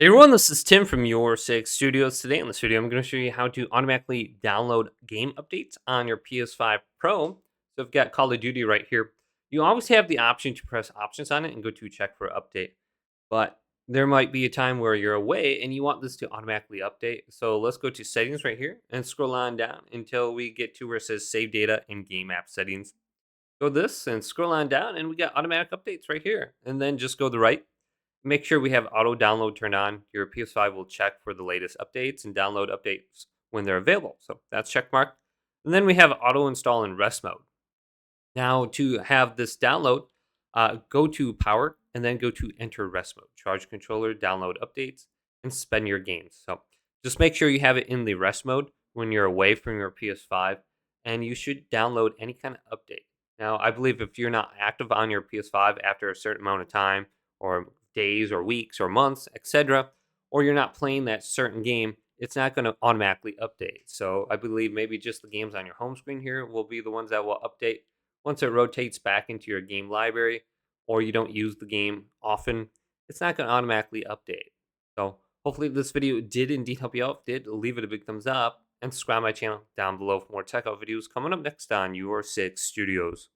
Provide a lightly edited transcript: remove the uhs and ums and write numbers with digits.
Hey everyone, this is Tim from Your Six Studios. Today in the studio, I'm going to show you how to automatically download game updates on your PS5 Pro. So I've got Call of Duty right here. You always have the option to press options on it and go to check for update. But there might be a time where you're away and you want this to automatically update. So let's go to settings right here and scroll on down until we get to where it says save data and game app settings. Go this and scroll on down and we got automatic updates right here. And then just go to the right. Make sure we have auto download turned on. Your PS5 will check for the latest updates and download updates when they're available. So that's check mark. And then we have auto install in rest mode. Now to have this download, go to power and then go to enter rest mode. Charge controller, download updates, and spend your games. So just make sure you have it in the rest mode when you're away from your PS5, and you should download any kind of update. Now, I believe if you're not active on your PS5 after a certain amount of time, or days, or weeks, or months, etc., or you're not playing that certain game, it's not going to automatically update. So I believe maybe just the games on your home screen here will be the ones that will update once it rotates back into your game library, or you don't use the game often, it's not going to automatically update. So hopefully this video did indeed help you out. If it did, leave it a big thumbs up and subscribe my channel down below for more tech out videos coming up next on Your Six Studios.